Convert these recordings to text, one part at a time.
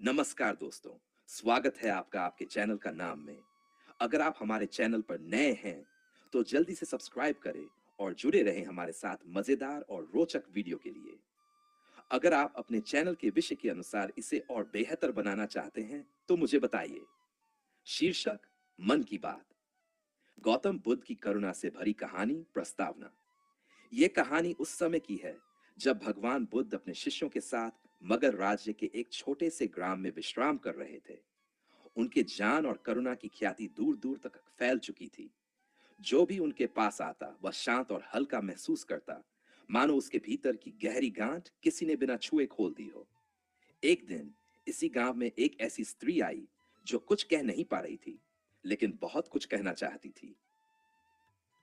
नमस्कार दोस्तों, स्वागत है आपका आपके चैनल का नाम में। अगर आप हमारे चैनल पर नए हैं, तो जल्दी से सब्सक्राइब करें और जुड़े रहें हमारे साथ मजेदार और रोचक वीडियो के लिए। अगर आप अपने चैनल के विषय के अनुसार इसे और बेहतर बनाना चाहते हैं, तो मुझे बताइए। शीर्षक: मन की बात। गौतम बुद्ध की करुणा से भरी कहानी प्रस्तावना। ये कहानी उस समय की है जब भगवान बुद्ध अपने शिष्यों के साथ मगध राज्य के एक छोटे से ग्राम में विश्राम कर रहे थे। उनके ज्ञान और करुणा की ख्याति दूर दूर तक फैल चुकी थी। जो भी उनके पास आता वह शांत और हल्का महसूस करता, मानो उसके भीतर की गहरी गांठ किसी ने बिना छुए खोल दी हो। एक दिन इसी गांव में एक ऐसी स्त्री आई जो कुछ कह नहीं पा रही थी, लेकिन बहुत कुछ कहना चाहती थी।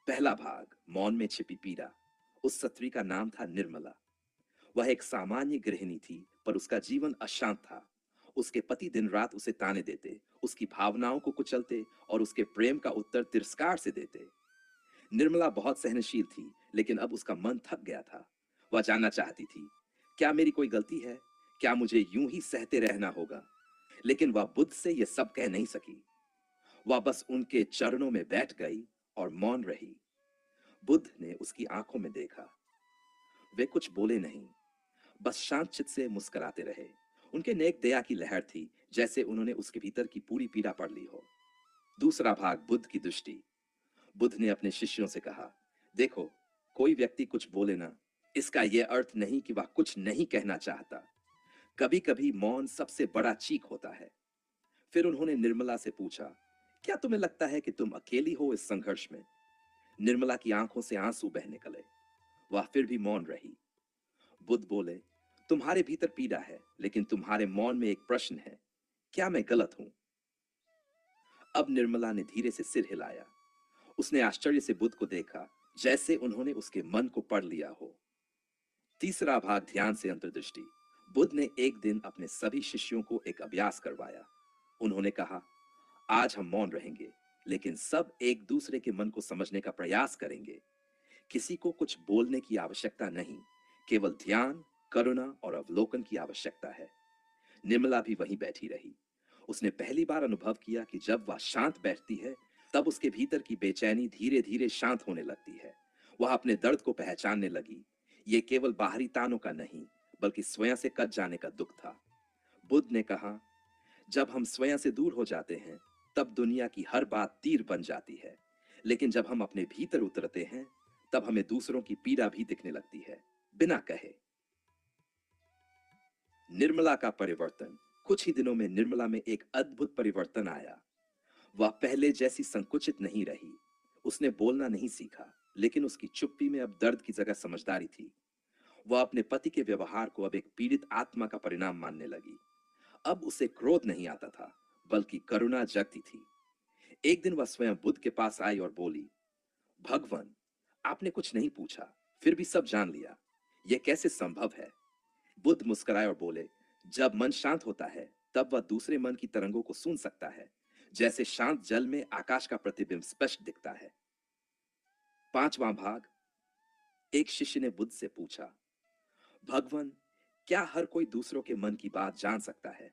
पहला भाग: मौन में छिपी पीड़ा। उस स्त्री का नाम था निर्मला। वह एक सामान्य गृहिणी थी, पर उसका जीवन अशांत था। उसके पति दिन रात उसे ताने देते, उसकी भावनाओं को कुचलते और उसके प्रेम का उत्तर तिरस्कार से देते। निर्मला बहुत सहनशील थी, लेकिन अब उसका मन थक गया था। वह जानना चाहती थी, क्या मेरी कोई गलती है? क्या मुझे यूं ही सहते रहना होगा? लेकिन वह बुद्ध से यह सब कह नहीं सकी। वह बस उनके चरणों में बैठ गई और मौन रही। बुद्ध ने उसकी आंखों में देखा। वे कुछ बोले नहीं, बस शांत चित से मुस्कुराते रहे। उनके नेक दया की लहर थी, जैसे उन्होंने उसके भीतर की पूरी पीड़ा पढ़ ली हो। दूसरा भाग: बुद्ध की दृष्टि। बुद्ध ने अपने शिष्यों से कहा, देखो, कोई व्यक्ति कुछ बोले ना, इसका यह अर्थ नहीं कि वह कुछ नहीं कहना चाहता। कभी कभी मौन सबसे बड़ा चीख होता है। फिर उन्होंने निर्मला से पूछा, क्या तुम्हें लगता है कि तुम अकेली हो इस संघर्ष में? निर्मला की आंखों से आंसू बह निकले। वह फिर भी मौन रही। बुद्ध बोले, तुम्हारे भीतर पीड़ा है, लेकिन तुम्हारे मौन में एक प्रश्न है, क्या मैं गलत हूं? अब निर्मला ने धीरे से सिर हिलाया। उसने आश्चर्य से बुद्ध को देखा, जैसे उन्होंने उसके मन को पढ़ लिया हो। तीसरा भाग: ध्यान से अंतर्दृष्टि। बुद्ध ने एक दिन अपने सभी शिष्यों को एक अभ्यास करवाया। उन्होंने कहा, आज हम मौन रहेंगे, लेकिन सब एक दूसरे के मन को समझने का प्रयास करेंगे। किसी को कुछ बोलने की आवश्यकता नहीं, केवल ध्यान, करुणा और अवलोकन की आवश्यकता है। निर्मला भी वहीं बैठी रही। उसने पहली बार अनुभव किया कि जब वह शांत बैठती है, तब उसके भीतर की बेचैनी धीरे धीरे शांत होने लगती है। वह अपने दर्द को पहचानने लगी। ये केवल बाहरी तानों का नहीं, बल्कि स्वयं से कट जाने का दुख था। बुद्ध ने कहा, जब हम स्वयं से दूर हो जाते हैं, तब दुनिया की हर बात तीर बन जाती है। लेकिन जब हम अपने भीतर उतरते हैं, तब हमें दूसरों की पीड़ा भी दिखने लगती है, बिना कहे। निर्मला का परिवर्तन। कुछ ही दिनों में निर्मला में एक अद्भुत परिवर्तन आया। वह पहले जैसी संकुचित नहीं रही। उसने बोलना नहीं सीखा, लेकिन उसकी चुप्पी में अब दर्द की जगह समझदारी थी। वह अपने पति के व्यवहार को अब एक पीड़ित आत्मा का परिणाम मानने लगी। अब उसे क्रोध नहीं आता था, बल्कि करुणा जगती थी। एक दिन वह स्वयं बुद्ध के पास आई और बोली, भगवान, आपने कुछ नहीं पूछा, फिर भी सब जान लिया। यह कैसे संभव है? बुद्ध मुस्कुराए और बोले, जब मन शांत होता है, तब वह दूसरे मन की तरंगों को सुन सकता है, जैसे शांत जल में आकाश का प्रतिबिंब स्पष्ट दिखता है। पांचवां भाग। एक शिष्य ने बुद्ध से पूछा, भगवान, क्या हर कोई दूसरों के मन की बात जान सकता है?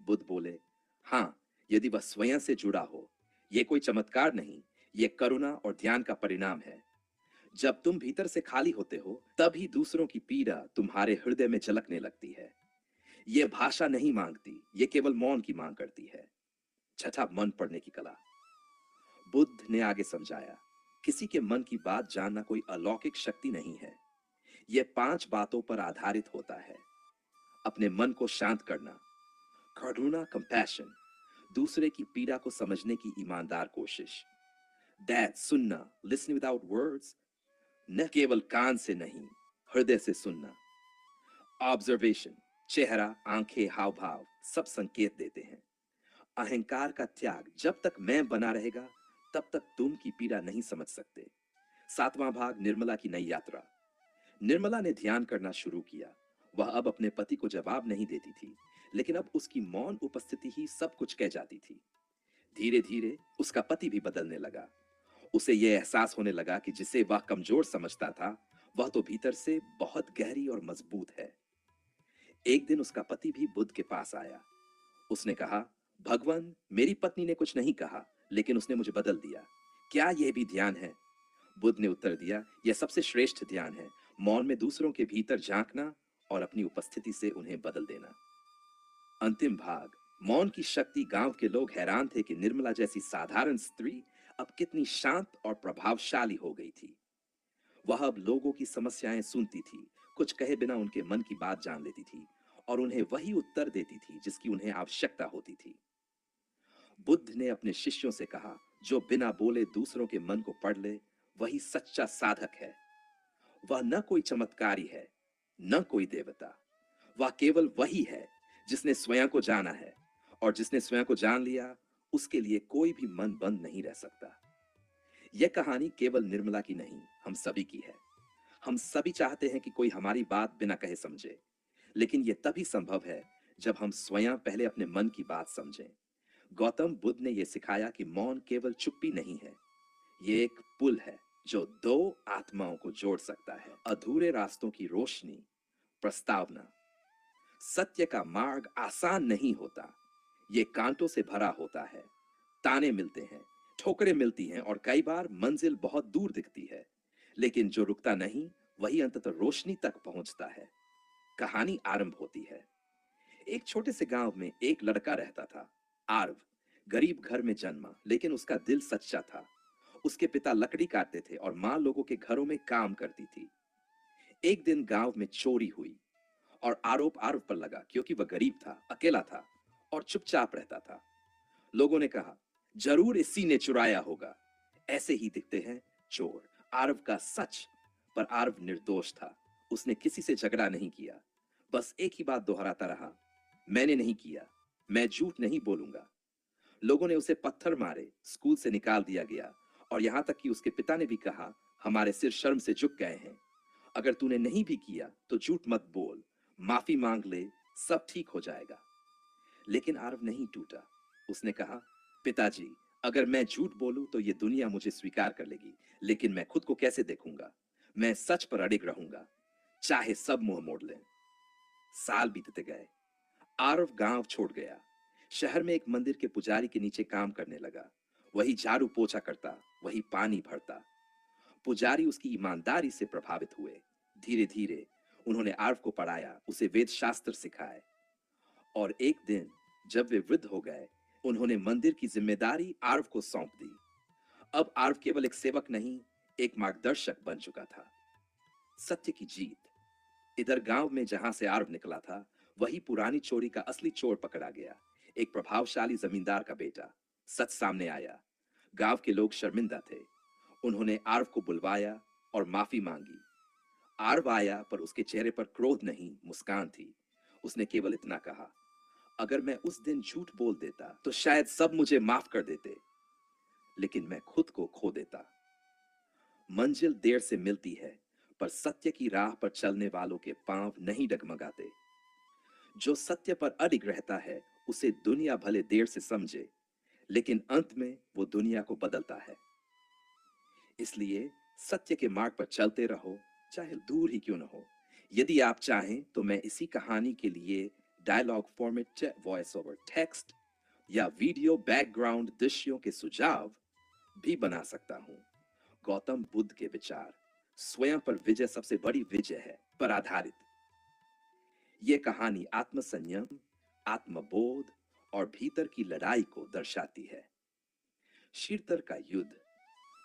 बुद्ध बोले, हाँ, यदि वह स्वयं से जुड़ा हो। यह कोई चमत्कार नहीं, यह करुणा और ध्यान का परिणाम है। जब तुम भीतर से खाली होते हो, तभी दूसरों की पीड़ा तुम्हारे हृदय में झलकने लगती है। यह भाषा नहीं मांगती, यह केवल मौन की मांग करती है। छठा, मन पढ़ने की कला। बुद्ध ने आगे समझाया, किसी के मन की बात जानना कोई अलौकिक शक्ति नहीं है। यह पांच बातों पर आधारित होता है: अपने मन को शांत करना, करुणा कंपैशन, दूसरे की पीड़ा को समझने की ईमानदार कोशिश, दैट सुनना, लिसनिंग विदाउट वर्ड्स, न केवल कान से नहीं, हृदय से सुनना, ऑब्जर्वेशन, चेहरा, आंखें, हाव भाव सब संकेत देते हैं, अहंकार का त्याग, जब तक मैं बना रहेगा, तब तक तुम की पीड़ा नहीं समझ सकते। सातवां भाग, निर्मला की नई यात्रा। निर्मला ने ध्यान करना शुरू किया। वह अब अपने पति को जवाब नहीं देती थी, लेकिन अब उसकी मौन उपस्थिति ही सब कुछ कह जाती थी। धीरे धीरे उसका पति भी बदलने लगा। उसे यह एहसास होने लगा कि जिसे वह कमजोर समझता था, वह तो भीतर से बहुत गहरी और मजबूत है। एक दिन उसका पति भी बुद्ध के पास आया। उसने कहा, भगवान, मेरी पत्नी ने कुछ नहीं कहा, लेकिन उसने मुझे बदल दिया। क्या यह भी ध्यान है? बुद्ध ने उत्तर दिया, यह सबसे श्रेष्ठ ध्यान है। मौन में दूसरों के भीतर झांकना और अपनी उपस्थिति से उन्हें बदल देना। अंतिम भाग। मौन की शक्ति। गांव के लोग हैरान थे कि निर्मला जैसी साधारण स्त्री अब कितनी शांत और प्रभावशाली हो गई थी। वह अब लोगों की समस्याएं सुनती थी, कुछ कहे बिना उनके मन की बात जान लेती थी और उन्हें वही उत्तर देती थी जिसकी उन्हें आवश्यकता होती थी। बुद्ध ने अपने शिष्यों से कहा, जो बिना बोले दूसरों के मन को पढ़ ले, वही सच्चा साधक है। वह न कोई चमत्कारी है, न कोई देवता। वह केवल वही है जिसने स्वयं को जाना है, और जिसने स्वयं को जान लिया, उसके लिए कोई भी मन बंद नहीं रह सकता। यह कहानी केवल निर्मला की नहीं, हम सभी की है। हम सभी चाहते हैं कि कोई हमारी बात बिना कहे समझे, लेकिन यह तभी संभव है जब हम स्वयं पहले अपने मन की बात समझें। गौतम बुद्ध ने यह सिखाया कि मौन केवल चुप्पी नहीं है, ये एक पुल है जो दो आत्माओं को जोड़ सकता है। अधूरे रास्तों की रोशनी। प्रस्तावना। सत्य का मार्ग आसान नहीं होता, ये कांटों से भरा होता है। ताने मिलते हैं, ठोकरें मिलती हैं और कई बार मंजिल बहुत दूर दिखती है, लेकिन जो रुकता नहीं वही अंततः रोशनी तक पहुंचता है। कहानी आरंभ होती है। एक छोटे से गांव में एक लड़का रहता था, आर्व। गरीब घर में जन्मा, लेकिन उसका दिल सच्चा था। उसके पिता लकड़ी काटते थे और माँ लोगों के घरों में काम करती थी। एक दिन गांव में चोरी हुई और आरोप आर्व पर लगा, क्योंकि वह गरीब था, अकेला था और चुपचाप रहता था। लोगों ने कहा, जरूर इसी ने चुराया होगा, ऐसे ही दिखते हैं चोर। आर्व का सच। पर आर्व निर्दोष था। उसने किसी से झगड़ा नहीं किया, बस एक ही बात दोहराता रहा, मैंने नहीं किया, मैं झूठ नहीं बोलूंगा। लोगों ने उसे पत्थर मारे, स्कूल से निकाल दिया गया और यहां तक कि उसके पिता ने भी कहा, हमारे सिर शर्म से झुक गए हैं। अगर तूने नहीं भी किया तो झूठ मत बोल, माफी मांग ले, सब ठीक हो जाएगा। लेकिन आरव नहीं टूटा। उसने कहा, पिताजी, अगर मैं झूठ बोलूं तो ये दुनिया मुझे स्वीकार कर लेगी, लेकिन मैं खुद को कैसे देखूंगा? मैं सच पर अडिग रहूंगा, चाहे सब मुंह मोड़ लें। साल बीतते गए। आरव गांव छोड़ गया। शहर में एक मंदिर के पुजारी के नीचे काम करने लगा। वही झाड़ू पोछा करता, वही पानी भरता। पुजारी उसकी ईमानदारी से प्रभावित हुए। धीरे धीरे उन्होंने आर्व को पढ़ाया, उसे वेद शास्त्र सिखाए। और एक दिन जब वे वृद्ध हो गए, उन्होंने मंदिर की जिम्मेदारी आर्व को सौंप दी। अब आर्व केवल एक सेवक नहीं, एक मार्गदर्शक बन चुका था। सत्य की जीत। इधर गांव में जहां से आर्व निकला था, वही पुरानी चोरी का असली चोर पकड़ा गया। एक प्रभावशाली जमींदार का बेटा। सच सामने आया। गांव के लोग शर्मिंदा थे। उन्होंने आर्व को बुलवाया और माफी मांगी। आर्व आया, पर उसके चेहरे पर क्रोध नहीं, मुस्कान थी। उसने केवल इतना कहा, अगर मैं उस दिन झूठ बोल देता तो शायद सब मुझे माफ कर देते, लेकिन मैं खुद को खो देता। मंजिल देर से मिलती है, पर सत्य की राह पर चलने वालों के पांव नहीं डगमगाते। जो सत्य पर अडिग रहता है, उसे दुनिया भले देर से समझे, लेकिन अंत में वो दुनिया को बदलता है। इसलिए सत्य के मार्ग पर चलते रहो, चाहे दूर ही क्यों न हो। यदि आप चाहें तो मैं इसी कहानी के लिए dialogue format, voice over text या वीडियो बैकग्राउंड दृश्यों के सुझाव भी बना सकता हूं। गौतम बुद्ध के विचार, स्वयं पर विजय सबसे बड़ी विजय है, पर आधारित। यह कहानी आत्मसंयम, आत्मबोध और भीतर की लड़ाई को दर्शाती है। शीर्तर का युद्ध।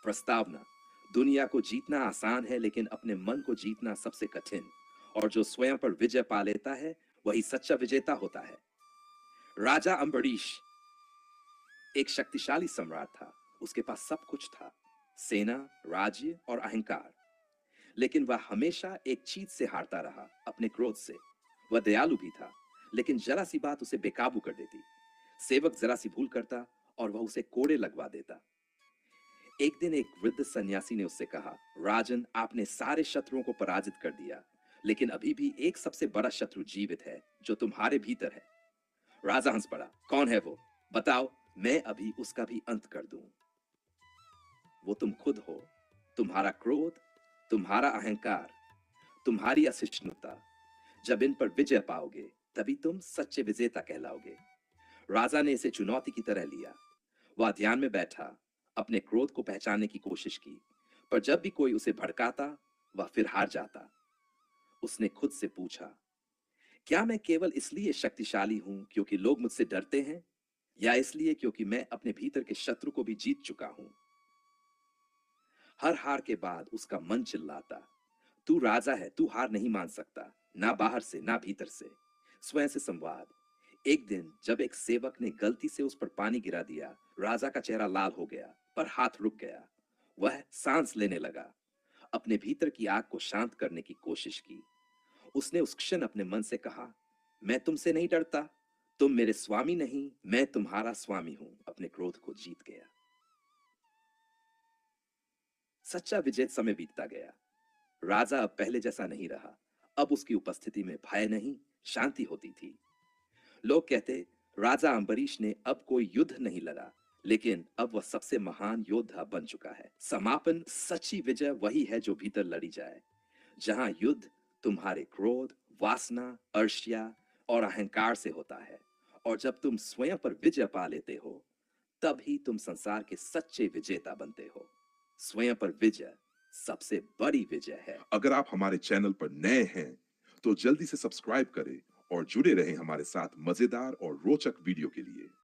प्रस्तावना। दुनिया को जीतना आसान है, लेकिन अपने मन को जीतना सबसे कठिन। और जो स्वयं पर विजय पा लेता है, वही सच्चा विजेता होता है। राजा अम्बरीश एक शक्तिशाली सम्राट था। उसके पास सब कुछ था, सेना, राज्य और अहंकार। लेकिन वह हमेशा एक चीज से हारता रहा, अपने क्रोध से। वह दयालु भी था, लेकिन जरा सी बात उसे बेकाबू कर देती। सेवक जरा सी भूल करता और वह उसे कोड़े लगवा देता। एक दिन एक वृद्ध सन्यासी ने उससे कहा, राजन, आपने सारे शत्रुओं को पराजित कर दिया, लेकिन अभी भी एक सबसे बड़ा शत्रु जीवित है, जो तुम्हारे भीतर है। राजा हंस पड़ा, कौन है वो? बताओ, मैं अभी उसका भी अंत कर दूं। वो तुम खुद हो। तुम्हारा क्रोध, तुम्हारा अहंकार, तुम्हारी असहिष्णुता। जब इन पर विजय पाओगे, तभी तुम सच्चे विजेता कहलाओगे। राजा ने इसे चुनौती की तरह लिया। वह ध्यान में बैठा, अपने क्रोध को पहचानने की कोशिश की, पर जब भी कोई उसे भड़काता, वह फिर हार जाता। उसने खुद से पूछा, क्या मैं केवल इसलिए शक्तिशाली हूं क्योंकि लोग मुझसे डरते हैं, या इसलिए क्योंकि मैं अपने भीतर के शत्रु को भी जीत चुका हूं? हर हार के बाद उसका मन चिल्लाता, तू राजा है, तू हार नहीं मान सकता, ना बाहर से ना भीतर से। स्वयं से संवाद। एक दिन जब एक सेवक ने गलती से उस पर पानी गिरा दिया, राजा का चेहरा लाल हो गया, पर हाथ रुक गया। वह सांस लेने लगा, अपने भीतर की आग को शांत करने की कोशिश की। उसने उस क्षण अपने मन से कहा, मैं तुमसे नहीं डरता, तुम मेरे स्वामी नहीं, मैं तुम्हारा स्वामी हूं। अपने क्रोध को जीत गया। सच्चा विजय। समय बीतता गया। राजा अब पहले जैसा नहीं रहा। अब उसकी उपस्थिति में भय नहीं, शांति होती थी। लोग कहते, राजा अंबरीश ने अब कोई युद्ध नहीं लड़ा, लेकिन अब वह सबसे महान योद्धा बन चुका है। समापन। सच्ची विजय वही है जो भीतर लड़ी जाए। जहां युद्ध तुम्हारे क्रोध, वासना, अर्ष्या और अहंकार से होता है, और जब तुम स्वयं पर विजय पा लेते हो, तब ही तुम संसार के सच्चे विजेता बनते हो। स्वयं पर विजय सबसे बड़ी विजय है। अगर आप हमारे चैनल पर नए हैं, तो जल्दी से सब्सक्राइब करें और जुड़े रहें हमारे साथ मजेदार और रोचक वीडियो के लिए।